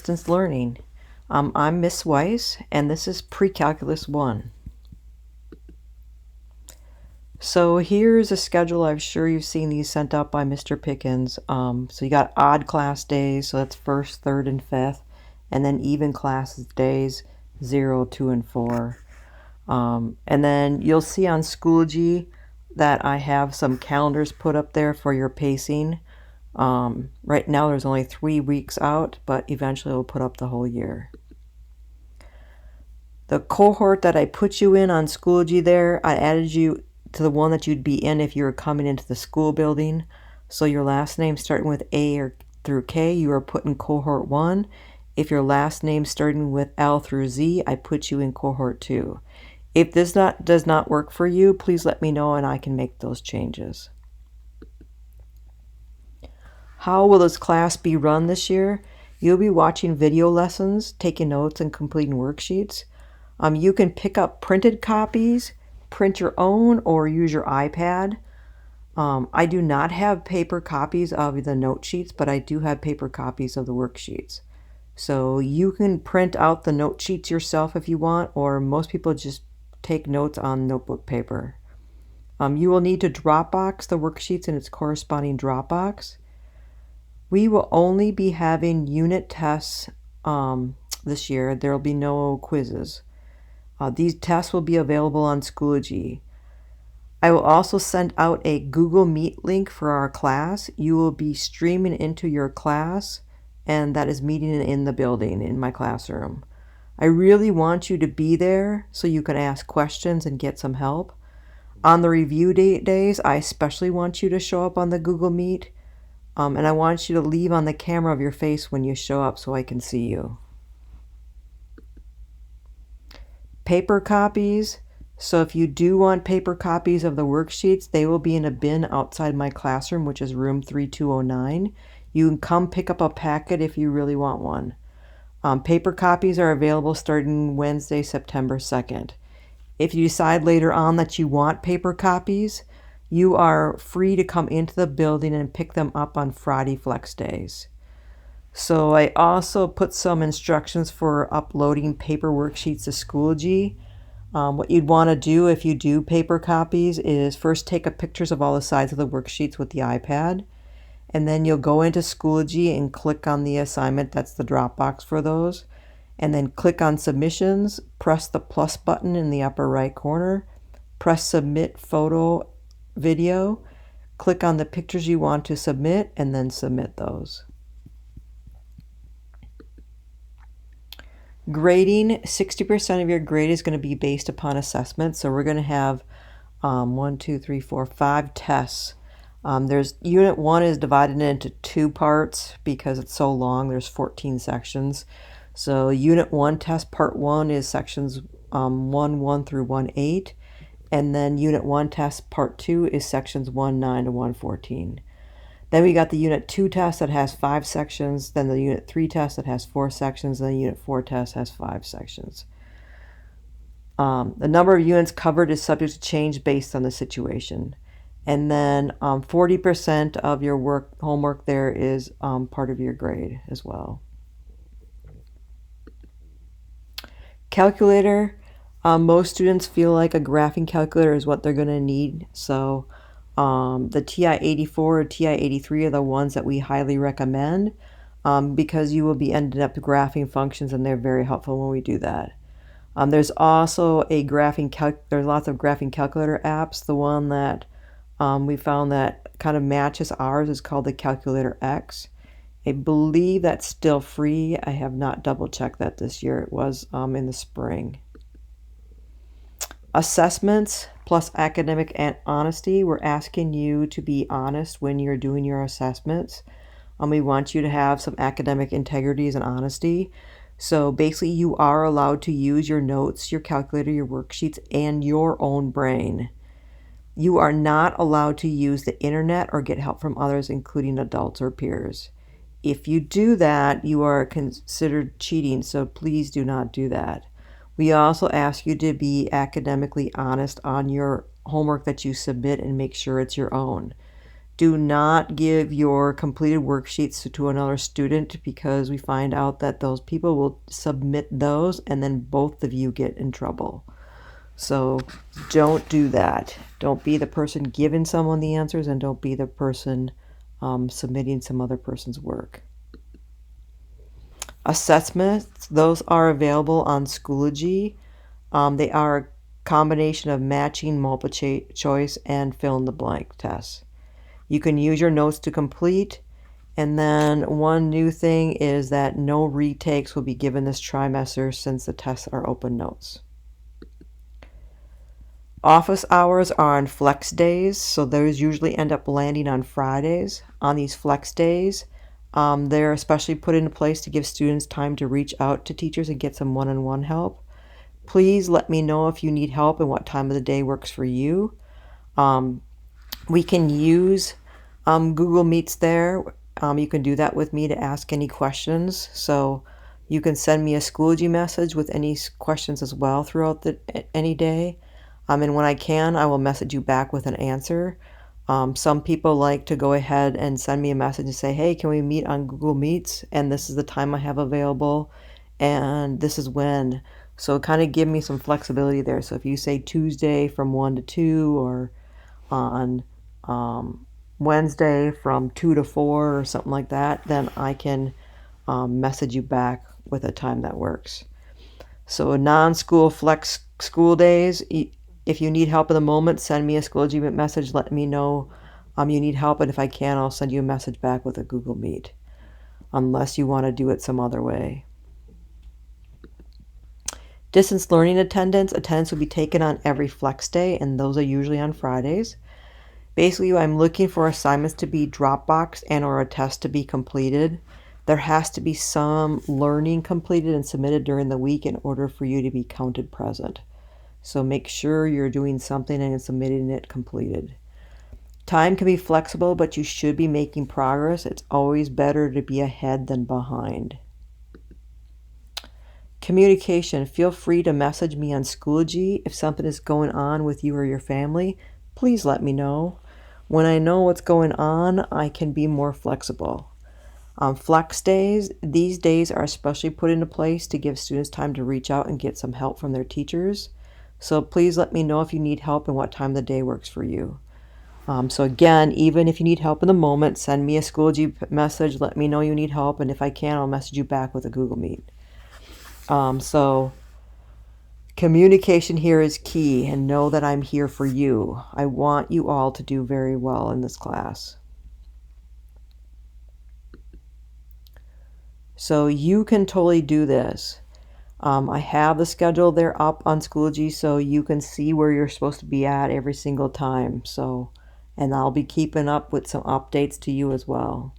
Distance Learning. I'm Miss Weiss, and this is Precalculus 1. So here's a schedule. I'm sure you've seen these sent out by Mr. Pickens. So you got odd class days, so that's 1st, 3rd, and 5th, and then even class days 0, 2, and 4. And then you'll see on Schoology that I have some calendars put up there for your pacing. Right now there's only 3 weeks out, but eventually we'll put up the whole year. The cohort that I put you in on Schoology there, I added you to the one that you'd be in if you were coming into the school building. So your last name starting with A or through K, you are put in cohort 1. If your last name starting with L through Z, I put you in cohort 2. If this does not work for you, please let me know and I can make those changes. How will this class be run this year? You'll be watching video lessons, taking notes, and completing worksheets. You can pick up printed copies, print your own, or use your iPad. I do not have paper copies of the note sheets, but I do have paper copies of the worksheets. So you can print out the note sheets yourself if you want, or most people just take notes on notebook paper. You will need to Dropbox the worksheets in its corresponding Dropbox. We will only be having unit tests this year. There will be no quizzes. These tests will be available on Schoology. I will also send out a Google Meet link for our class. You will be streaming into your class, and that is meeting in the building in my classroom. I really want you to be there so you can ask questions and get some help. On the review days, I especially want you to show up on the Google Meet. And I want you to leave on the camera of your face when you show up so I can see you. Paper copies. So if you do want paper copies of the worksheets, they will be in a bin outside my classroom, which is room 3209. You can come pick up a packet if you really want one. Paper copies are available starting Wednesday, September 2nd. If you decide later on that you want paper copies, you are free to come into the building and pick them up on Friday flex days. So I also put some instructions for uploading paper worksheets to Schoology. What you'd want to do if you do paper copies is first take a pictures of all the sides of the worksheets with the iPad, and then you'll go into Schoology and click on the assignment, that's the Dropbox for those, and then click on submissions, press the plus button in the upper right corner, press submit photo video, click on the pictures you want to submit, and then submit those. Grading, 60% of your grade is going to be based upon assessment. So we're going to have 5 tests. There's unit 1 is divided into 2 parts because it's so long. There's 14 sections. So unit 1 test part 1 is sections 1 through 1-8. And then Unit 1 test Part 2 is sections 1-9 to 114. Then we got the Unit 2 test that has 5 sections, then the Unit 3 test that has 4 sections, and the Unit 4 test has 5 sections. The number of units covered is subject to change based on the situation. And then 40% of your homework there is part of your grade as well. Calculator. Most students feel like a graphing calculator is what they're going to need. So the TI-84 or TI-83 are the ones that we highly recommend because you will be ending up graphing functions, and they're very helpful when we do that. There's also there's lots of graphing calculator apps. The one that we found that kind of matches ours is called the Calculator X. I believe that's still free. I have not double checked that this year. It was in the spring. Assessments plus academic honesty. We're asking you to be honest when you're doing your assessments. We want you to have some academic integrities and honesty. So basically you are allowed to use your notes, your calculator, your worksheets, and your own brain. You are not allowed to use the internet or get help from others, including adults or peers. If you do that, you are considered cheating, so please do not do that. We also ask you to be academically honest on your homework that you submit and make sure it's your own. Do not give your completed worksheets to another student, because we find out that those people will submit those and then both of you get in trouble. So don't do that. Don't be the person giving someone the answers, and don't be the person submitting some other person's work. Assessments, those are available on Schoology. They are a combination of matching, multiple choice, and fill in the blank tests. You can use your notes to complete. And then one new thing is that no retakes will be given this trimester since the tests are open notes. Office hours are on flex days, so those usually end up landing on Fridays. On these flex days, they're especially put into place to give students time to reach out to teachers and get some one-on-one help. Please let me know if you need help and what time of the day works for you. We can use Google Meets there. You can do that with me to ask any questions. So you can send me a Schoology message with any questions as well throughout any day. And when I can, I will message you back with an answer. Some people like to go ahead and send me a message and say, hey, can we meet on Google Meets? And this is the time I have available, and this is when. So kind of give me some flexibility there. So if you say Tuesday from 1 to 2, or on Wednesday from 2 to 4 or something like that, then I can message you back with a time that works. So non-school flex school days, if you need help in the moment, send me a Schoology message. Let me know you need help, and if I can, I'll send you a message back with a Google Meet, unless you want to do it some other way. Distance learning attendance will be taken on every flex day, and those are usually on Fridays. Basically, I'm looking for assignments to be Dropbox and or a test to be completed. There has to be some learning completed and submitted during the week in order for you to be counted present. So make sure you're doing something and submitting it completed. Time can be flexible, but you should be making progress. It's always better to be ahead than behind. Communication. Feel free to message me on Schoology. If something is going on with you or your family, please let me know. When I know what's going on, I can be more flexible. Flex days, these days are especially put into place to give students time to reach out and get some help from their teachers. So please let me know if you need help and what time of the day works for you. So again, even if you need help in the moment, send me a Schoology message, let me know you need help, and if I can, I'll message you back with a Google Meet. So communication here is key, and know that I'm here for you. I want you all to do very well in this class. So you can totally do this. I have the schedule there up on Schoology, so you can see where you're supposed to be at every single time. And I'll be keeping up with some updates to you as well.